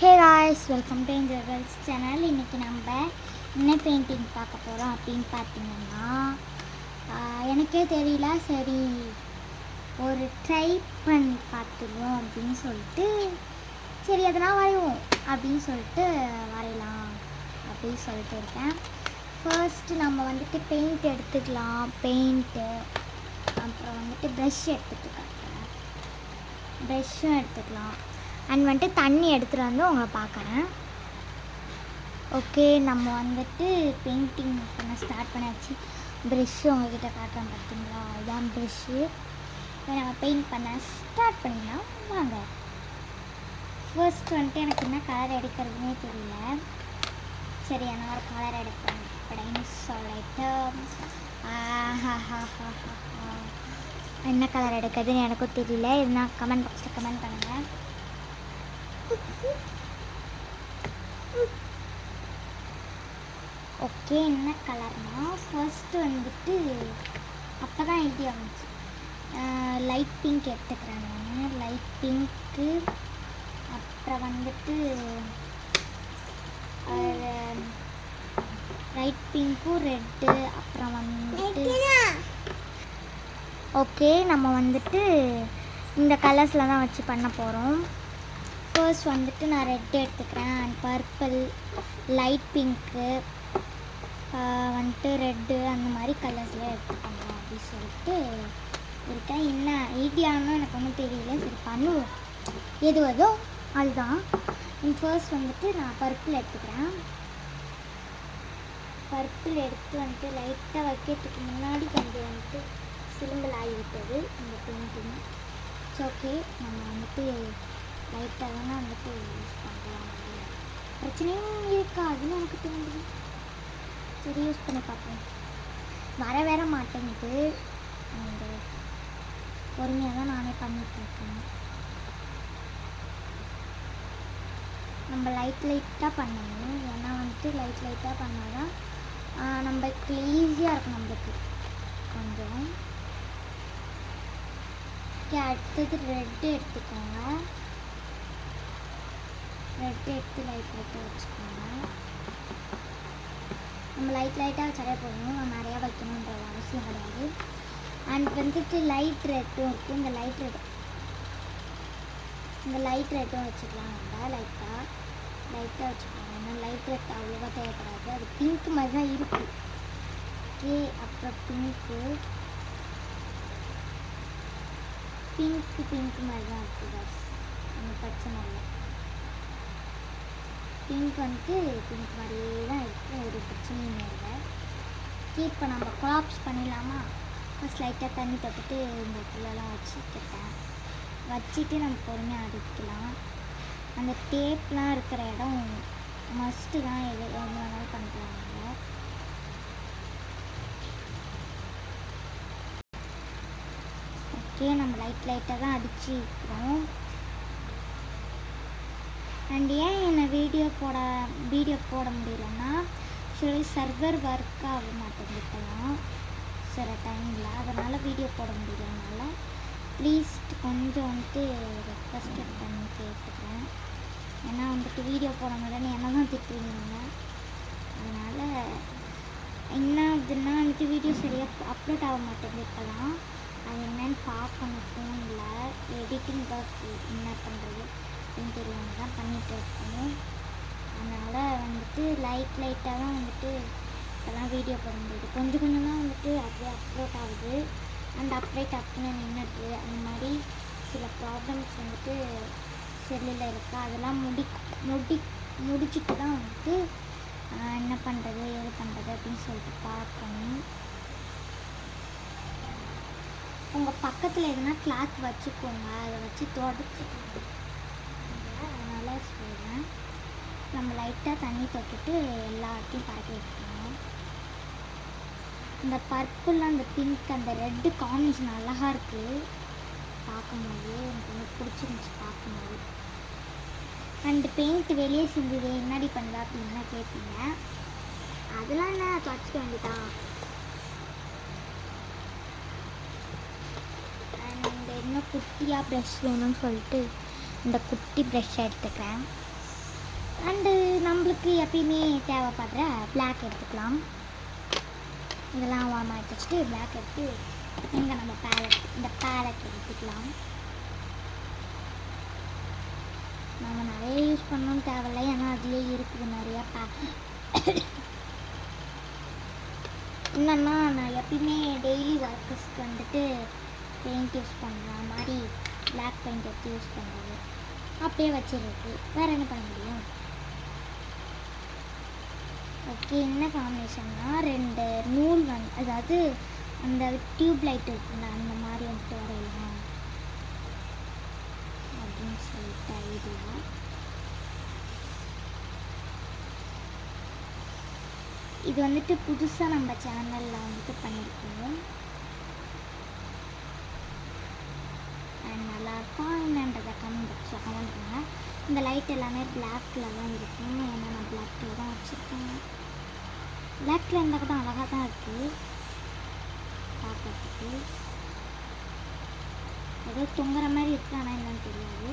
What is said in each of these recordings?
Hey guys, welcome to enjoy girls channel. இன்றைக்கி நம்ம என்ன பெயிண்டிங் பார்க்க போகிறோம் அப்படின்னு பார்த்தீங்கன்னா, எனக்கே தெரியல, சரி ஒரு ட்ரை பண்ணி பார்த்துருவோம் அப்படின்னு சொல்லிட்டு, சரி அதெல்லாம் வரைவோம் அப்படின்னு சொல்லிட்டு வரையலாம் அப்படின்னு சொல்லிட்டு இருக்கேன். ஃபர்ஸ்ட்டு நம்ம வந்துட்டு பெயிண்ட் எடுத்துக்கலாம். பெயிண்ட்டு அப்புறம் வந்துட்டு ப்ரஷ் எடுத்துகிட்டு காட்டுறேன். ப்ரஷ்ஷும் எடுத்துக்கலாம் அண்ட் வந்துட்டு தண்ணி எடுத்துகிட்டு வந்து உங்களை பார்க்குறேன். ஓகே, நம்ம வந்துட்டு பெயிண்டிங் பண்ண ஸ்டார்ட் பண்ணியாச்சு. ப்ரெஷ்ஷு உங்கள்கிட்ட காட்டுறேன் பார்த்தீங்களா, அதுதான் ப்ரெஷ்ஷு. இப்போ நம்ம பெயிண்ட் பண்ண ஸ்டார்ட் பண்ணிடலாம் வாங்க. ஃபர்ஸ்ட் வந்துட்டு எனக்கு என்ன கலர் எடுக்கிறதுனே தெரியல. சரி, நான் ஒரு கலர் எடுப்பேன் அப்படின்னு சொல்லிட்டு என்ன கலர் எடுக்கிறதுன்னு எனக்கும் தெரியல. எதுனா கமெண்ட் பாக்ஸில் கமெண்ட் பண்ணுங்கள். ஓகே, என்ன கலர்னா ஃபர்ஸ்ட்டு வந்துட்டு அப்போ தான் ஐடியா வந்துச்சு. லைட் பிங்க் எடுத்துக்கிறேன் நான். லைட் பிங்க்கு, அப்புறம் வந்துட்டு லைட் பிங்க்கும் ரெட்டு, அப்புறம் வந்துட்டு ஓகே நம்ம வந்துட்டு இந்த கலர்ஸில் தான் வச்சு பண்ண போகிறோம். ஃபர்ஸ்ட் வந்துட்டு நான் ரெட் எடுத்துக்கிறேன் அண்ட் பர்பிள், லைட் பிங்க்கு, வந்துட்டு ரெட்டு, அந்த மாதிரி கலர்ஸில் எடுத்துக்கோங்க அப்படின்னு சொல்லிட்டு இருக்கேன். என்ன ஐடியான்னு எனக்கு ஒன்றும் தெரியல, சரி பண்ணுவோம், எதுவதோ அதுதான். ஃபர்ஸ்ட் வந்துட்டு நான் பர்பிள் எடுத்துக்கிறேன். பர்பிள் எடுத்து வந்துட்டு லைட்டாக வைக்கிறதுக்கு முன்னாடி கொஞ்சம் வந்துட்டு சிம்பிள் ஆகிவிட்டது இந்த பெயிண்டிங். ஓகே, நம்ம வந்துட்டு லைட்டாக தானே வந்துட்டு யூஸ் பண்ணுறோம், பிரச்சனையும் இருக்காதுன்னு எனக்கு தோணுது. சரி, யூஸ் பண்ணி பார்ப்போம். வர மாட்டேங்குது, அந்த பொறுமையாக தான் நானே பண்ணிகிட்ருக்கேன். நம்ம லைட்டாக பண்ணணும், ஏன்னா வந்துட்டு லைட்டாக பண்ணால் தான் நம்மளுக்கு ஈஸியாக இருக்கும். நம்மளுக்கு கொஞ்சம் அடுத்தது ரெட்டு எடுத்துக்கோங்க. ரெட்டு எடுத்து லைட்டாக வச்சுக்கோங்க. நம்ம லைட்டாக வச்சாலே போதும், நம்ம நிறையா வைக்கணுன்ற அவசியம் கிடையாது. அண்ட் வந்துட்டு லைட் ரெட்டும் இருக்குது. இந்த லைட் ரெட்டும் வச்சுக்கலாம். நம்ம லைட்டாக வச்சுக்கோங்க. ஏன்னா லைட் ரெட் அவ்வளோவா தேவைப்படாது, அது பிங்க் மாதிரி தான் இருக்குது. ஓகே, அப்புறம் பிங்க்கு மாதிரி தான் இருக்குது, பஸ் ஒன்றும் பிரச்சனை இல்லை. பிங்க் வந்துட்டு பிங்க் மாதிரியே தான் இருக்குது, ஒரு பிரச்சனையும் இல்லை. இப்போ நம்ம க்ராப்ஸ் பண்ணிடலாமா? ஃபஸ்ட் லைட்டாக தண்ணி தொட்டுட்டு இந்த இடத்துலலாம் வச்சுட்டு நம்ம பொறுமையாக அடிக்கலாம். அந்த டேப்லாம் இருக்கிற இடம் மஸ்ட்டு தான், எது வேணாலும் பண்ணிக்கலாம். ஓகே, நம்ம லைட்டாக தான் அடிச்சுக்கிறோம். அண்ட் ஏன் என்னை வீடியோ போட முடியலன்னா, சரி சர்வர் ஒர்க் ஆக மாட்டேங்குதுலாம் சில டைமில், அதனால் வீடியோ போட முடியலனால ப்ளீஸ் கொஞ்சம் வந்துட்டு ரெக்வஸ்ட் பண்ணி கேட்டுக்கிறேன். ஏன்னா வந்துட்டு வீடியோ போட முடியலன்னு என்ன தான் திட்டுவீங்க. அதனால் என்ன ஆகுதுன்னா வந்துட்டு வீடியோ சரியாக அப்லோட் ஆக மாட்டேங்குது. இப்போலாம் அது என்னென்னு பார்க்கணும். ஃபோனில் எடிட்டிங் ஒர்க் என்ன பண்ணுறது அப்படின்னு தெரியாம தான் பண்ணிகிட்டு இருக்கணும். அதனால் வந்துட்டு லைட்டாக தான் வந்துட்டு இப்போலாம் வீடியோ போட முடியுது. கொஞ்சம் கொஞ்சமாக வந்துட்டு அப்படியே அப்லோட் ஆகுது அண்ட் அப்படியே டக்குன்னு நின்றுட்டு, அந்த மாதிரி சில ப்ராப்ளம்ஸ் வந்துட்டு செல்லில் இருக்குது. அதெல்லாம் முடிச்சுட்டு தான் வந்துட்டு என்ன பண்ணுறது ஏது பண்ணுறது அப்படின்னு சொல்லிட்டு பார்க்கணும். உங்கள் பக்கத்தில் எதுனா கிளாத் வச்சுக்கோங்க, அதை வச்சு தொடச்சிக்கோங்க. அதனால் சொல்கிறேன், நம்ம லைட்டாக தண்ணி தொட்டுட்டு எல்லாத்தையும் பறக்க வைக்கணும். இந்த பர்பிள், அந்த பிங்க், அந்த ரெட்டு காம்பினேஷன் அழகாக இருக்குது பார்க்கும்போது. எனக்கு ரொம்ப பிடிச்சிருந்துச்சி பார்க்கும்போது. அண்டு பெயிண்ட் வெளியே செஞ்சது என்னடி பண்ணுறா அப்படின்னா கேட்பீங்க. அதெல்லாம் என்ன, துவச்சிக்க வேண்டியதான். அண்ட் இன்னும் குட்டியாக ப்ரஷ் வேணும்னு சொல்லிட்டு இந்த குட்டி ப்ரஷ் எடுத்துக்கிறேன். அண்டு நம்மளுக்கு எப்பயுமே தேவைப்படுற பிளாக் எடுத்துக்கலாம். இதெல்லாம் வார்ம் ஆகிட்டு வச்சுட்டு பிளாக் எடுத்து இங்கே நம்ம இந்த பேலட் எடுத்துக்கலாம். நம்ம நிறைய யூஸ் பண்ணணும் தேவையில்லை, ஏன்னா அதுலேயே இருக்குது நிறையா என்னென்னா நான் எப்பயுமே டெய்லி ஒர்க்கர்ஸ்க்கு வந்துட்டு பெயிண்ட் யூஸ் பண்ணுற மாதிரி பிளாக் பெயிண்ட் எடுத்து யூஸ் பண்ணுறது, அப்படியே வச்சிருக்கு. வேறு என்ன பண்ண முடியும்? ஓகே, என்ன காம்பினேஷன்னா 2 நூல் அதாவது அந்த டியூப் லைட் இருக்குல்ல அந்த மாதிரி வந்துட்டு வரையலாம் அப்படின்னு சொல்லிட்டு ஐடியா. இது வந்துட்டு புதுசாக நம்ம சேனலில் வந்துட்டு பண்ணியிருக்கோம். நல்லாயிருக்கும் என்னன்றதை கமெண்ட் பாக்ஸில் கமெண்ட் பண்ணுங்கள். இந்த லைட் எல்லாமே பிளாக்கில் தான் இருக்கும், ஏன்னா நான் பிளாக்கில் தான் வச்சுருக்கேன். பிளாக்கில் இருந்தால் கூட அழகாக தான் இருக்குது பார்க்கறதுக்கு. ஏதோ தொங்குற மாதிரி இருக்குது, ஆனால் என்னன்னு தெரியாது.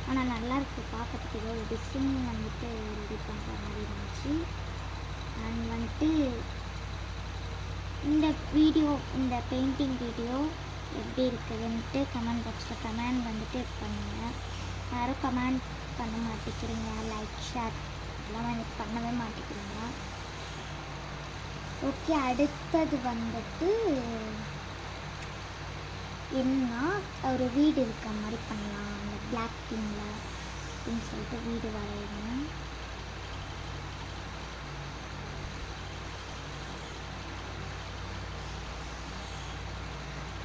ஆனால் நல்லாயிருக்கு பார்க்கறதுக்கு. ஏதோ ஒரு டிசைன் வந்துட்டு ரெடி பண்ணுற மாதிரி இருந்துச்சு. அண்ட் வந்துட்டு இந்த பெயிண்டிங் வீடியோ எப்படி இருக்குதுன்ட்டு கமெண்ட் பாக்ஸில் கமெண்ட் வந்துட்டு பண்ணுங்கள். யாரும் கமெண்ட் பண்ண மாட்டேங்கிறீங்க, லைக் ஷேர் இதெல்லாம் எனக்கு பண்ணவே மாட்டேங்கிறீங்க. ஓகே, அடுத்தது வந்துட்டு என்ன ஒரு வீடு இருக்க மாதிரி பண்ணலாம் அந்த பிளாக் தீமில் அப்படின்னு சொல்லிட்டு வீடு வரையணும்.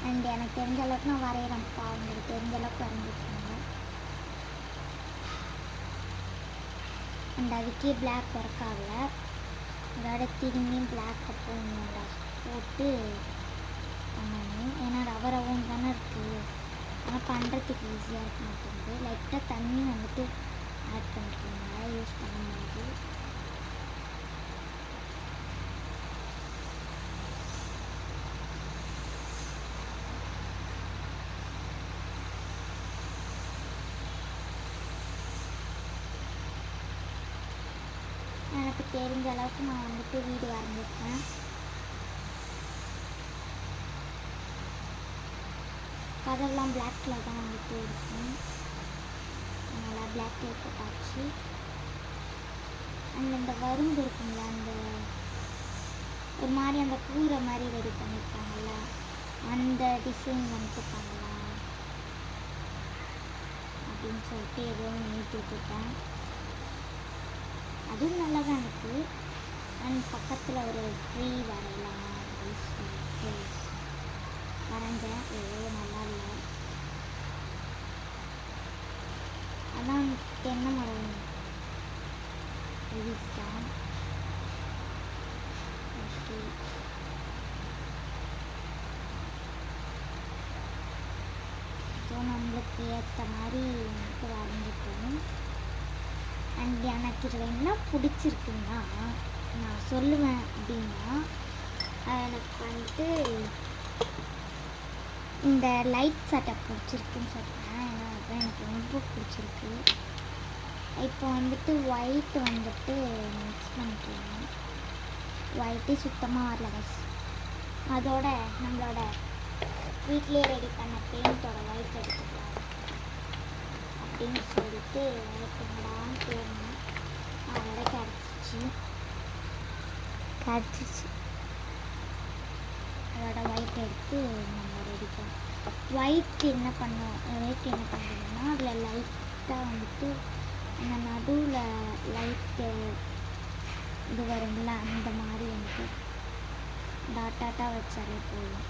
அண்ட் எனக்கு தெரிஞ்ச அளவுக்கு நான் வரைகிறேன்ப்பா, உங்களுக்கு தெரிஞ்ச அளவுக்கு வரைஞ்சிருக்காங்க. அண்ட் அதுக்கே பிளாக் ஒர்க் ஆகலை, அதோட திரும்பியும் பிளாக் போட்டு பண்ணணும். ஏன்னா ரவரவும் தானே இருக்குது, ஆனால் பண்ணுறதுக்கு ஈஸியாக இருக்க மாட்டேங்குது. லைட்டாக தண்ணி வந்துட்டு ஆட் பண்ணிக்கோங்க யூஸ் பண்ணும்போது. எனக்கு தெரிஞ்ச அளவுக்கு நான் வந்துட்டு வீடு வரைஞ்சிருக்கேன். கதெல்லாம் பிளாக்கில் தான் வந்துட்டு இருக்கும், அதனால் பிளாக் போட்டாச்சு. அண்ட் இந்த வரும்பு இருக்குங்களா, அந்த ஒரு மாதிரி அந்த கூரை மாதிரி ரெடி பண்ணியிருக்காங்கல்ல, அந்த டிசைன் வந்துட்டு பண்ணலாம் அப்படின்னு சொல்லிட்டு எதுவும் நீட்டி விட்டுட்டேன். அதுவும் நல்லா தான் இருக்குது. அண்ட் பக்கத்தில் ஒரு ட்ரீ வரையலாம் அப்படின்னு சொல்லிட்டு வரைஞ்சேன். எவ்வளோ நல்லா இல்லை, அதான் தென்னை மரம் தான். ஓகே, ஸோ நம்மளுக்கு ஏற்ற மாதிரி வந்துட்டு வரைஞ்சிக்கணும். அண்ட் எனக்கு இதில் என்ன பிடிச்சிருக்குன்னா, நான் சொல்லுவேன் அப்படின்னா, எனக்கு வந்துட்டு இந்த லைட் செட்டப் பிடிச்சிருக்குன்னு சொல்கிறேன். ஏன்னா அதுதான் எனக்கு ரொம்ப பிடிச்சிருக்கு. இப்போ வந்துட்டு ஒயிட் வந்துட்டு மிக்ஸ் பண்ணிக்கலாம். ஒயிட்டு சுத்தமாக வரல கைஸ். அதோட நம்மளோட வீட்லேயே ரெடி பண்ண பெயிண்டோட ஒயிட் எடுத்துக்கலாம் அப்படின்னு சொல்லிட்டு ஒயிட்டுங்கடான்னு தேடணும். அதோட கிடச்சிச்சு. அதோட ஒயிட் எடுத்து நம்ம ரெடி பண்ணோம். ஒயிட் என்ன பண்ணுறதுன்னா, அதில் லைட்டாக வந்துட்டு அந்த நடுவில் லைட்டு இது வரும்ல, அந்த மாதிரி வந்துட்டு டாட்டாக வச்சாலே போதும்.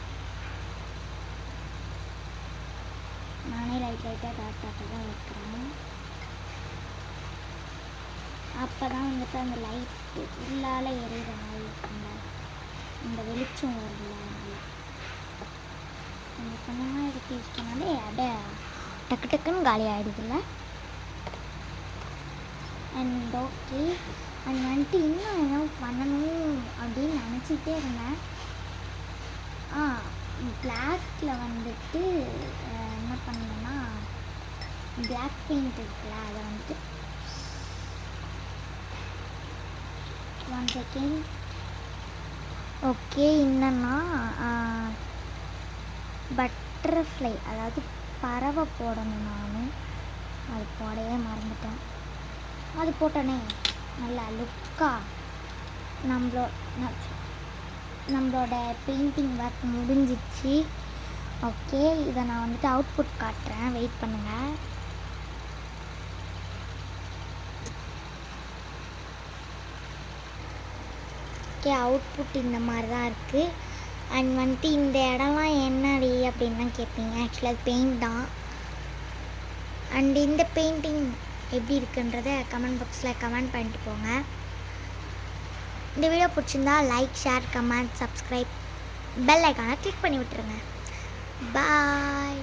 நானே லைட்டாக டாட்டாக தான் வைக்கிறேன். அப்போ தான் வந்துட்டு அந்த லைட்டு உள்ளால் எரியிற மாதிரி இருக்குங்க, இந்த வெளிச்சம் வரல. கொஞ்சம் கொஞ்சமாக எடுத்து யூஸ் பண்ணாலே அப்படியே டக்கு டக்குன்னு காலி ஆகிடுதுல்ல. அண்ட் ஓகே, அது வந்துட்டு இன்னும் என்ன பண்ணணும் அப்படின்னு நினச்சிட்டே இருந்தேன். பிளாக்கில் வந்துட்டு என்ன பண்ணணுன்னா, பிளாக் பெயிண்ட் இருக்குல்ல, அதை வந்துட்டு 1 செகண்ட். ஓகே, என்னன்னா பட்டர்ஃப்ளை அதாவது பறவை போடணும். நான் அது போடவே மறந்துட்டேன். அது போட்டோன்னே நல்லா லுக்காக நம்மளோட பெயிண்டிங் ஒர்க் முடிஞ்சிச்சு. ஓகே, இதை நான் வந்துட்டு அவுட்புட் காட்டுறேன், வெயிட் பண்ணுங்கள். ஓகே, அவுட்புட் இந்த மாதிரி தான் இருக்குது. அண்ட் வந்துட்டு இந்த இடம்லாம் என்னடி அப்படின்னு கேட்பீங்க. ஆக்சுவலாக அது பெயிண்ட் தான். அண்ட் இந்த பெயிண்டிங் எப்படி இருக்குன்றதை கமெண்ட் பாக்ஸில் கமெண்ட் பண்ணிட்டு போங்க. இந்த வீடியோ பிடிச்சிருந்தா like, share, comment, subscribe, bell ஐக்கானை கிளிக் பண்ணி விட்டுருங்க. பாய்.